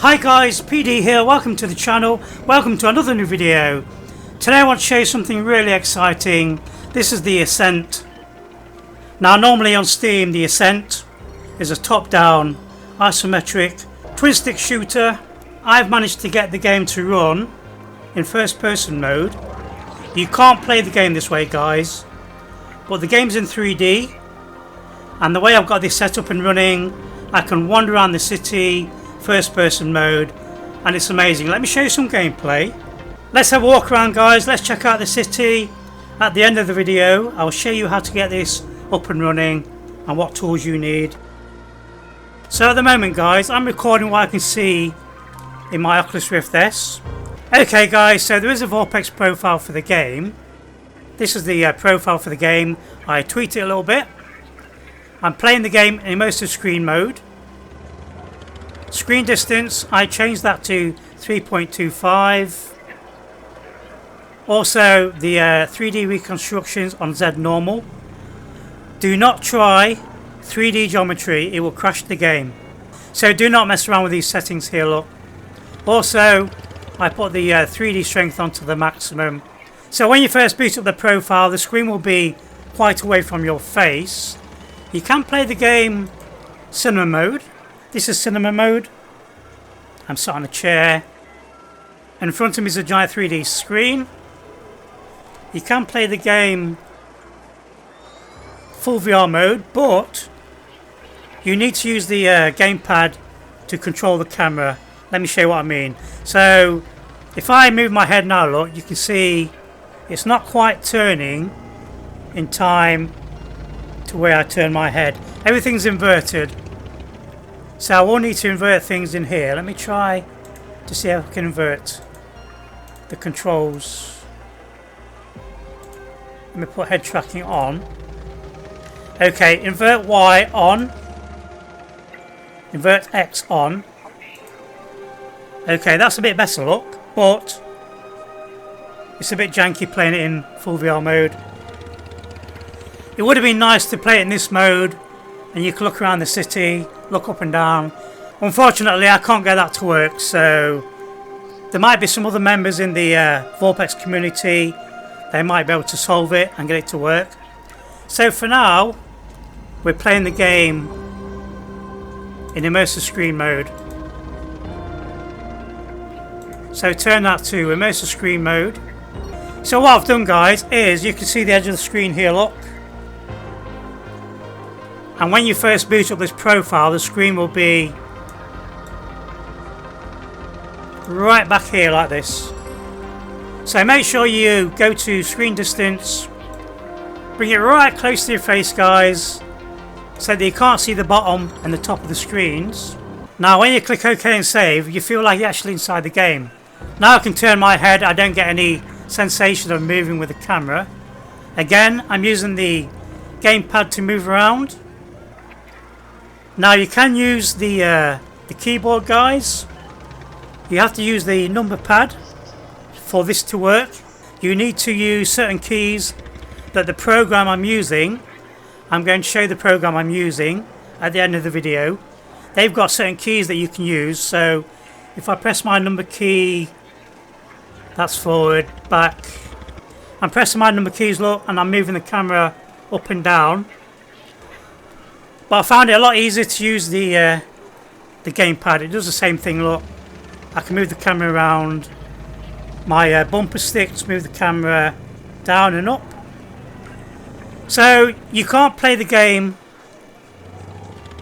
Hi guys, PD here, welcome to the channel, welcome to another new video. Today I want to show you something really exciting. This is the Ascent. Now normally on Steam the Ascent is a top-down isometric twin stick shooter. I've managed to get the game to run in first person mode. You can't play the game this way guys, but the game's in 3D, and the way I've got this set up and running, I can wander around the city first person mode, and it's amazing. Let me show you some gameplay. Let's have a walk around guys, let's check out the city. At the end of the video I'll show you how to get this up and running and what tools you need. So at the moment guys, I'm recording what I can see in my Oculus Rift S. Okay guys, so there is a VorpX profile for the game. This is the profile for the game. I tweaked it a little bit. I'm playing the game in Immersive Screen mode. Screen distance, I changed that to 3.25. Also the 3D reconstructions on Z normal. Do not try 3D geometry, it will crash the game. So do not mess around with these settings here, look. Also I put the 3D strength onto the maximum. So when you first boot up the profile, the screen will be quite away from your face. You can play the game cinema mode. This is cinema mode. I'm sat on a chair. In front of me is a giant 3D screen. You can play the game full VR mode, but you need to use the gamepad to control the camera. Let me show you what I mean. So if I move my head now, look, you can see it's not quite turning in time to where I turn my head. Everything's inverted. So I will need to invert things in here. Let me try to see how I can invert the controls. Let me put head tracking on. Okay, invert Y on. Invert X on. Okay, that's a bit better look, but it's a bit janky playing it in full VR mode. It would have been nice to play it in this mode and you can look around the city, look up and down. Unfortunately I can't get that to work, so there might be some other members in the VorpX community. They might be able to solve it and get it to work. So for now we're playing the game in Immersive Screen mode. So turn that to Immersive Screen mode. So what I've done guys is, you can see the edge of the screen here, look. And when you first boot up this profile, the screen will be right back here like this. So make sure you go to screen distance, bring it right close to your face guys, so that you can't see the bottom and the top of the screens. Now when you click OK and save, you feel like you're actually inside the game. Now I can turn my head, I don't get any sensation of moving with the camera. Again, I'm using the gamepad to move around. Now you can use the keyboard guys. You have to use the number pad for this to work. You need to use certain keys that the program I'm using, I'm going to show you the program I'm using at the end of the video. They've got certain keys that you can use, so if I press my number key, that's forward, back. I'm pressing my number keys, look, and I'm moving the camera up and down. But I found it a lot easier to use the gamepad. It does the same thing, look. I can move the camera around. My bumper sticks move the camera down and up. So you can't play the game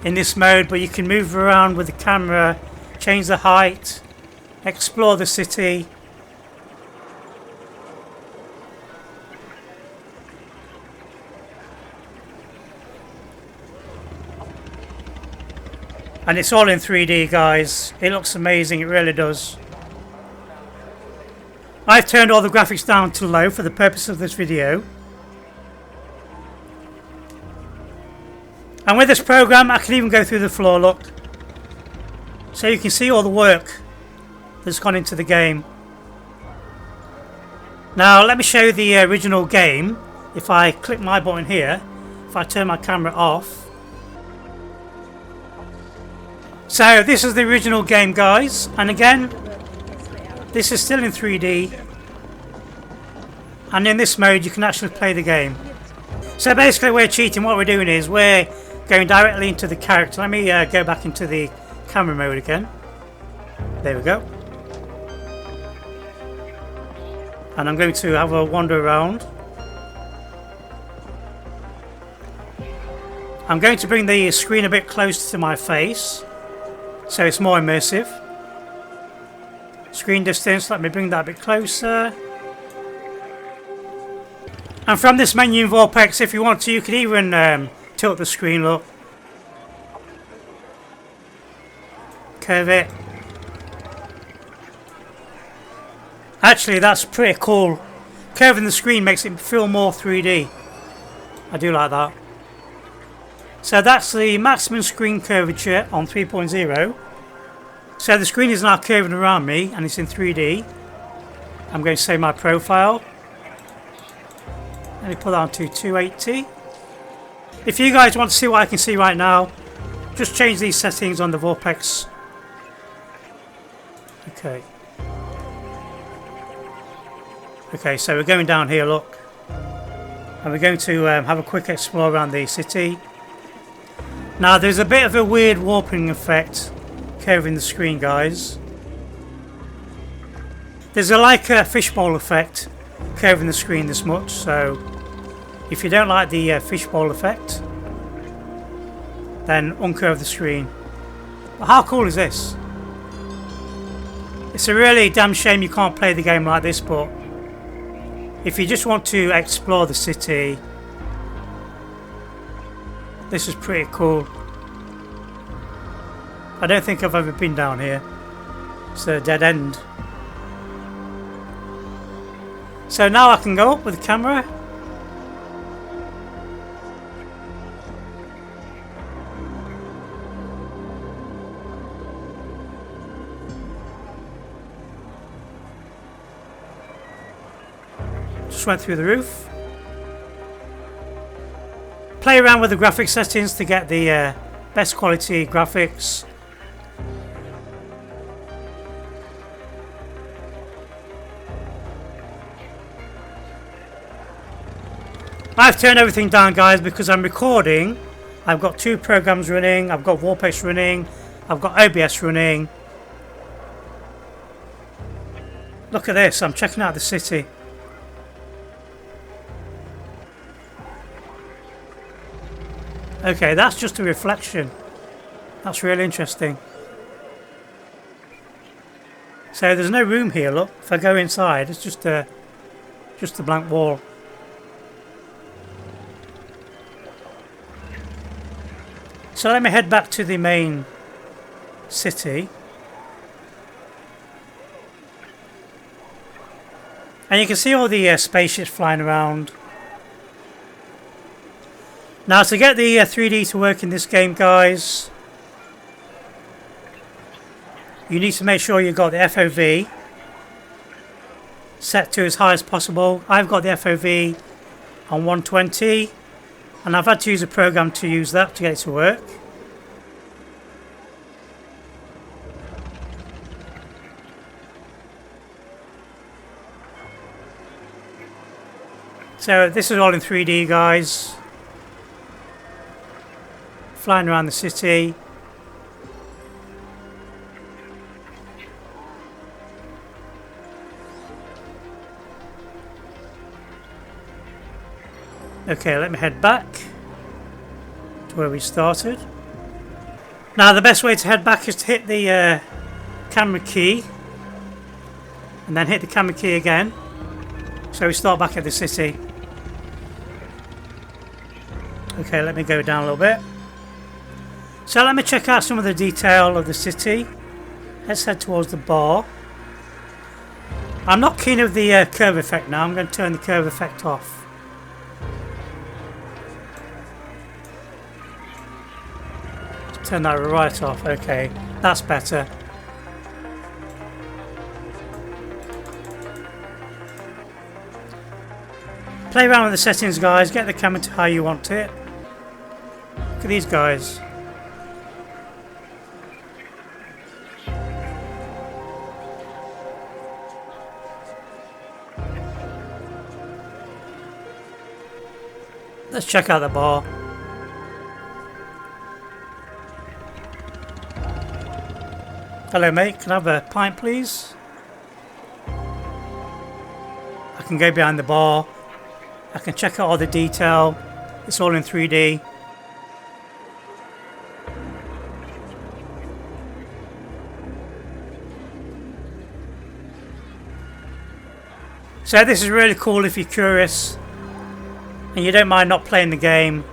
in this mode, but you can move around with the camera, change the height, explore the city. And it's all in 3D guys. It looks amazing, it really does. I've turned all the graphics down to low for the purpose of this video. And with this program I can even go through the floor, look. So you can see all the work that's gone into the game. Now let me show you the original game. If I click my button here, if I turn my camera off, So this is the original game, guys, and again this is still in 3D, and in this mode you can actually play the game. So basically we're cheating. What we're doing is we're going directly into the character. Let me go back into the camera mode again. There we go. And I'm going to have a wander around. I'm going to bring the screen a bit closer to my face so it's more immersive. Screen distance, let me bring that a bit closer. And from this menu in VorpX, if you want to, you could even tilt the screen, look. Curve it. Actually, that's pretty cool. Curving the screen makes it feel more 3D. I do like that. So that's the maximum screen curvature on 3.0. So the screen is now curving around me and it's in 3D. I'm going to save my profile. Let me put that on to 280. If you guys want to see what I can see right now, just change these settings on the VorpX. Okay. Okay, so we're going down here, look. And we're going to have a quick explore around the city. Now there's a bit of a weird warping effect curving the screen, guys. There's like a fishbowl effect curving the screen this much, so if you don't like the fishbowl effect, then uncurve the screen. But how cool is this? It's a really damn shame you can't play the game like this, but if you just want to explore the city, this is pretty cool. I don't think I've ever been down here. It's a dead end. So now I can go up with the camera. Just went through the roof. Play around with the graphics settings to get the best quality graphics. I've turned everything down, guys, because I'm recording. I've got two programs running. I've got VorpX running. I've got OBS running. Look at this. I'm checking out the city. Okay, that's just a reflection. That's really interesting. So there's no room here, look. If I go inside, it's just a blank wall. So let me head back to the main city. And you can see all the spaceships flying around. Now to get the 3D to work in this game, guys, you need to make sure you've got the FOV set to as high as possible. I've got the FOV on 120 and I've had to use a program to use that to get it to work. So this is all in 3D, guys. Flying around the city. Okay, let me head back to where we started. Now the best way to head back is to hit the camera key and then hit the camera key again. So we start back at the city. Okay, let me go down a little bit. So let me check out some of the detail of the city. Let's head towards the bar. I'm not keen of the curve effect now. I'm going to turn the curve effect off. Turn that right off. Okay, that's better. Play around with the settings, guys. Get the camera to how you want it. Look at these guys. Let's check out the bar. Hello mate, can I have a pint please? I can go behind the bar. I can check out all the detail. It's all in 3D. So this is really cool if you're curious and you don't mind not playing the game.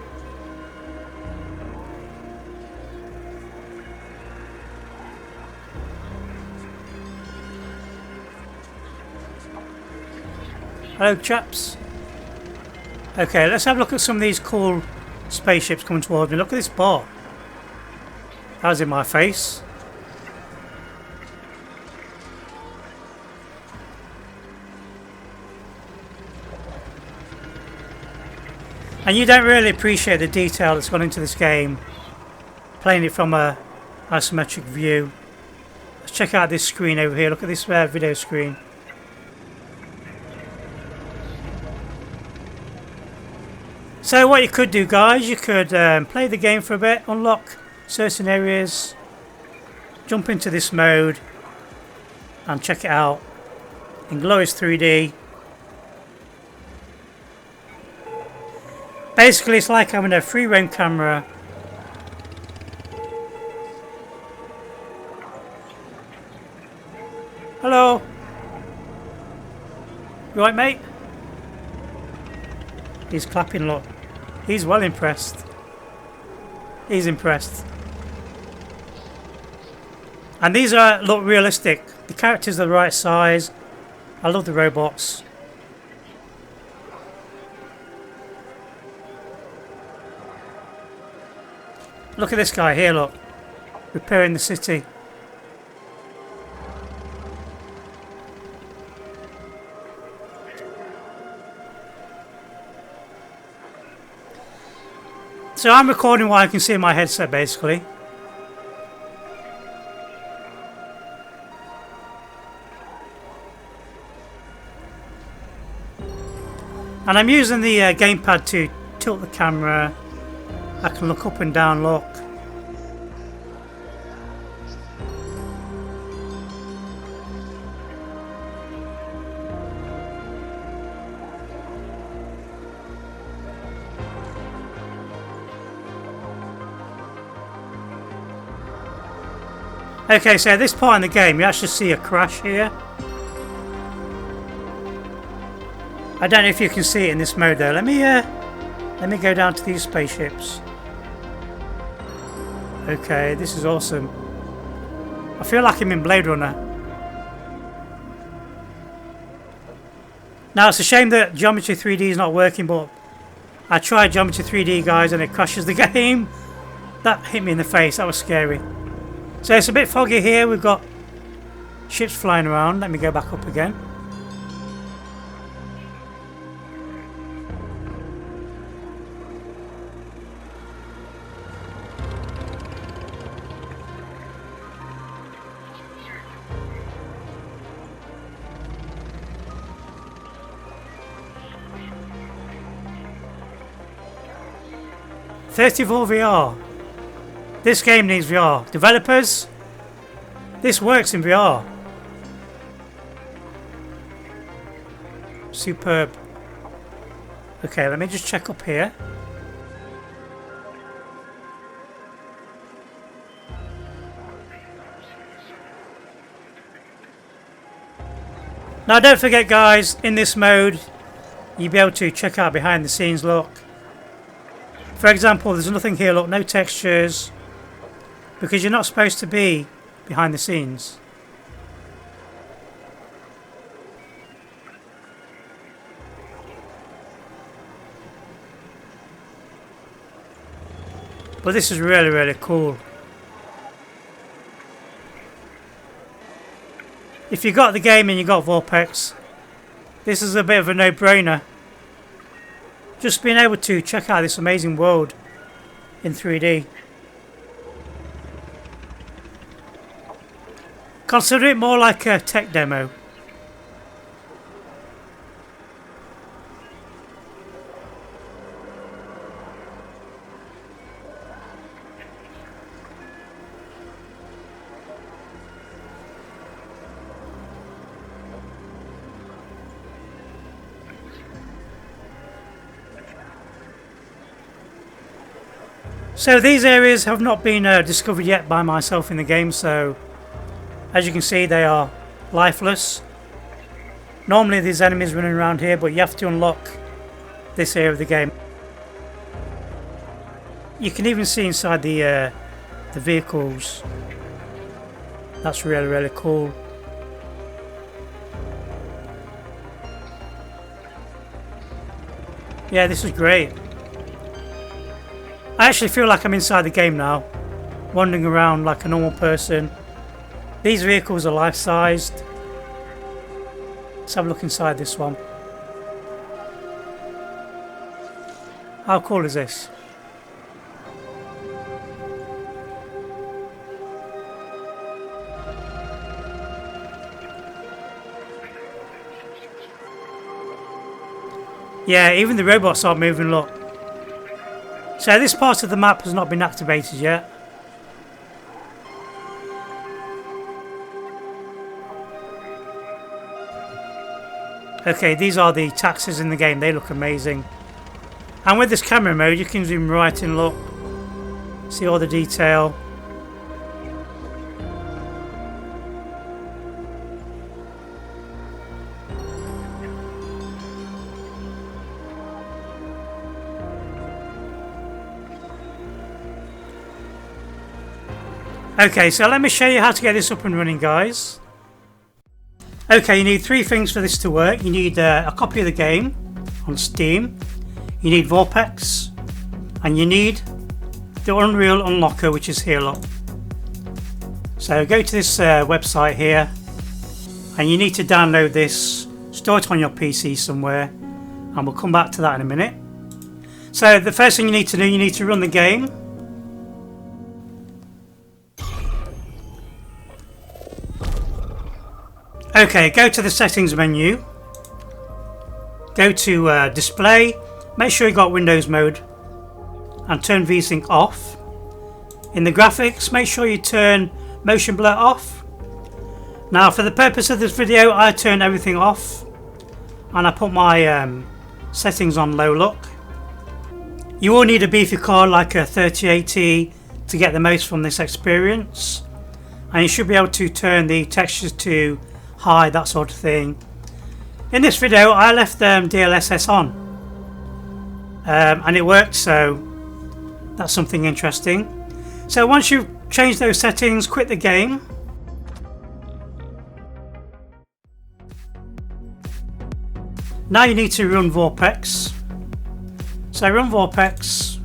Hello chaps. Okay, let's have a look at some of these cool spaceships coming towards me. Look at this bar. That was in my face. And you don't really appreciate the detail that's gone into this game, playing it from a isometric view. Let's check out this screen over here. Look at this video screen. So what you could do, guys, you could play the game for a bit, unlock certain areas, jump into this mode and check it out in glorious 3D. Basically, it's like having a free roam camera. Hello. You right, mate? He's clapping, look. He's well impressed. He's impressed. And these look realistic. The characters are the right size. I love the robots. Look at this guy here, look. Repairing the city. So I'm recording what I can see in my headset, basically. And I'm using the gamepad to tilt the camera. I can look up and down, look. Okay, so at this point in the game, you actually see a crash here. I don't know if you can see it in this mode though. Let me go down to these spaceships. Okay, this is awesome. I feel like I'm in Blade Runner. Now it's a shame that Geometry 3D is not working, but I tried Geometry 3D, guys, and it crashes the game. That hit me in the face. That was scary. So it's a bit foggy here. We've got ships flying around. Let me go back up again. $34 VR. This game needs VR. Developers, this works in VR. Superb. Okay, let me just check up here. Now don't forget, guys, in this mode you'll be able to check out behind the scenes, look. For example, there's nothing here, look, no textures, because you're not supposed to be behind the scenes. But this is really, really cool. If you got the game and you got VorpX, this is a bit of a no-brainer. Just being able to check out this amazing world in 3D. Consider it more like a tech demo. So these areas have not been discovered yet by myself in the game, so as you can see they are lifeless. Normally there's enemies running around here, but you have to unlock this area of the game. You can even see inside the vehicles. That's really, really cool. Yeah, this is great. I actually feel like I'm inside the game now, wandering around like a normal person. These vehicles are life-sized. Let's have a look inside this one. How cool is this? Yeah, even the robots aren't moving, look. So this part of the map has not been activated yet. Okay, these are the taxis in the game. They look amazing. And with this camera mode, you can zoom right in, look. See all the detail. Okay, so let me show you how to get this up and running, guys. Okay, you need three things for this to work. You need a copy of the game on Steam. You need VorpX. And you need the Unreal Unlocker, which is here, look. So go to this website here. And you need to download this. Store it on your PC somewhere. And we'll come back to that in a minute. So the first thing you need to do, you need to run the game. Okay, go to the settings menu, go to display, make sure you got Windows mode and turn VSync off. In the graphics, make sure you turn motion blur off. Now for the purpose of this video, I turned everything off and I put my settings on low, look. You will need a beefy card like a 3080 to get the most from this experience, and you should be able to turn the textures to high, that sort of thing. In this video I left DLSS on and it worked, so that's something interesting. So once you've changed those settings, quit the game. Now you need to run VorpX. So run VorpX,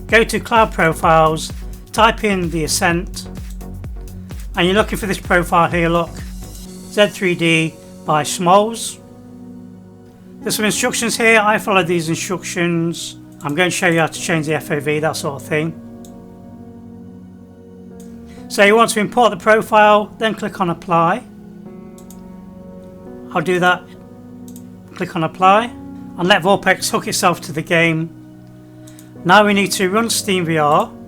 go to Cloud Profiles, type in the Ascent, and you're looking for this profile here, look, Z3D by Smalls. There's some instructions here. I followed these instructions. I'm going to show you how to change the FOV, that sort of thing. So you want to import the profile, then click on Apply. I'll do that. Click on Apply and let VorpX hook itself to the game. Now we need to run SteamVR.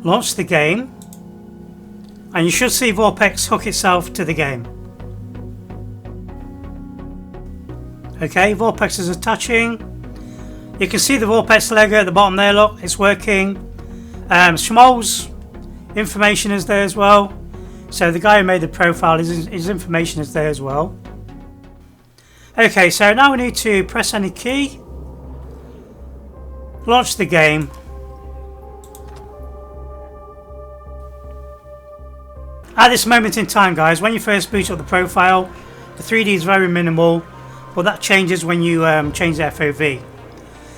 Launch the game, and you should see VorpX hook itself to the game. Okay, VorpX is attaching. You can see the VorpX logo at the bottom there, look, it's working. Schmoll's information is there as well. So the guy who made the profile, his information is there as well. Okay, so now we need to press any key, launch the game. At this moment in time, guys, when you first boot up the profile, the 3D is very minimal, but that changes when you change the FOV.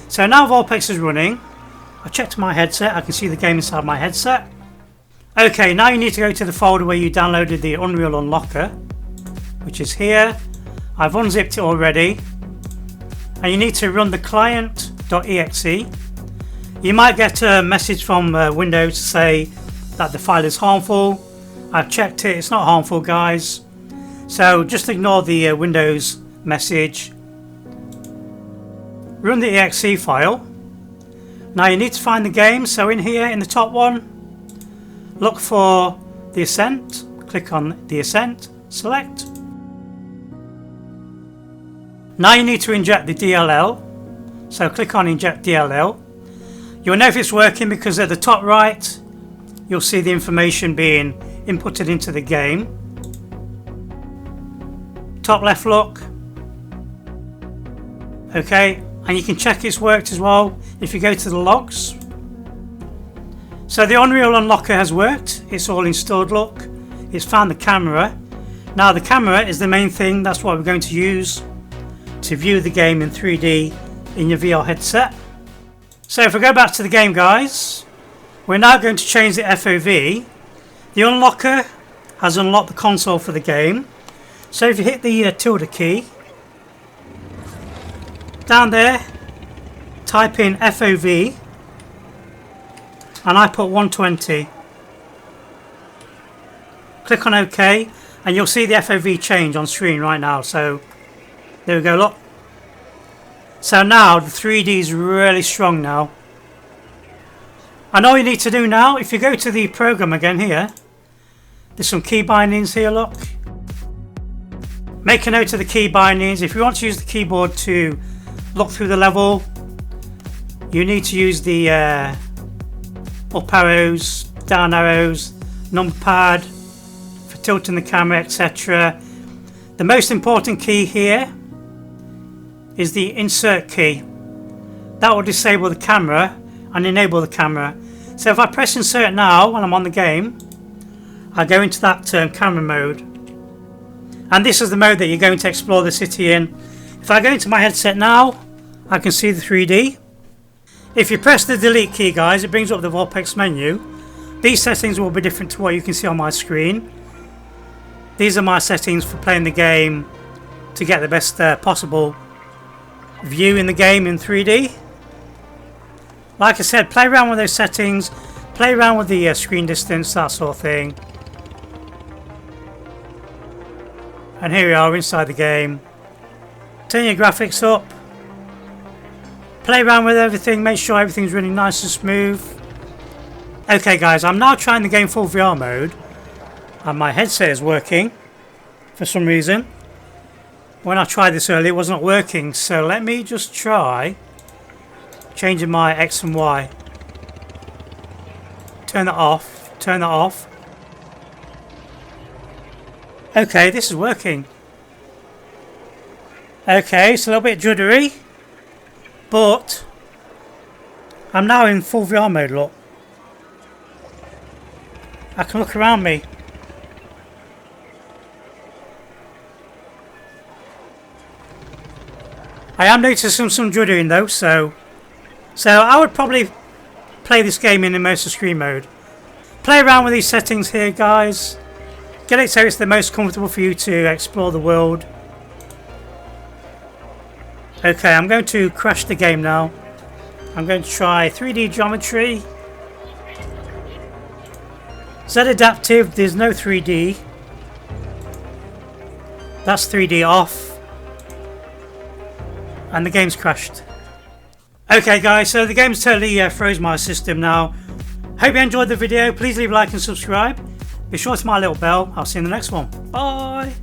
So now VorpX is running. I checked my headset, I can see the game inside my headset. Okay, now you need to go to the folder where you downloaded the Unreal Unlocker, which is here. I've unzipped it already. And you need to run the client.exe. You might get a message from Windows to say that the file is harmful. I've checked it, it's not harmful, guys. So just ignore the Windows message. Run the exe file. Now you need to find the game, so in here in the top one, look for the Ascent, click on the Ascent, select. Now you need to inject the DLL, So click on inject DLL. You'll know if it's working because at the top right you'll see the information being inputted into the game. Top left look. Okay, and you can check it's worked as well if you go to the logs. So the Unreal Unlocker has worked, it's all installed, look. It's found the camera. Now the camera is the main thing, that's what we're going to use to view the game in 3D in your VR headset. So if we go back to the game, guys, we're now going to change the FOV. The unlocker has unlocked the console for the game. So if you hit the tilde key, down there, type in FOV, and I put 120. Click on OK, and you'll see the FOV change on screen right now. So there we go, look. So now the 3D is really strong now. And all you need to do now, if you go to the program again here, there's some key bindings here, look. Make a note of the key bindings. If you want to use the keyboard to look through the level, you need to use the up arrows, down arrows, number pad for tilting the camera, etc. The most important key here is the insert key. That will disable the camera and enable the camera. So if I press insert now when I'm on the game, I go into that camera mode. And this is the mode that you're going to explore the city in. If I go into my headset now, I can see the 3D. If you press the delete key, guys, it brings up the VorpX menu. These settings will be different to what you can see on my screen. These are my settings for playing the game to get the best possible view in the game in 3D. Like I said, play around with those settings, play around with the screen distance, that sort of thing. And here we are inside the game. Turn your graphics up, play around with everything, make sure everything's running nice and smooth. Okay guys, I'm now trying the game full VR mode and my headset is working for some reason. When I tried this earlier, it wasn't working, so let me just try changing my X and Y. Turn that off, turn that off. Okay, this is working. Okay, it's a little bit juddery, but I'm now in full VR mode, look. I can look around me. I am noticing some juddering though, so I would probably play this game in Immersive Screen mode. Play around with these settings here, guys. Get it so it's the most comfortable for you to explore the world. Okay, I'm going to crash the game now. I'm going to try 3D geometry. Z adaptive, there's no 3D. That's 3D off. And the game's crashed. Okay guys, so the game's totally froze my system now. Hope you enjoyed the video. Please leave a like and subscribe. Be sure to hit my little bell. I'll see you in the next one. Bye.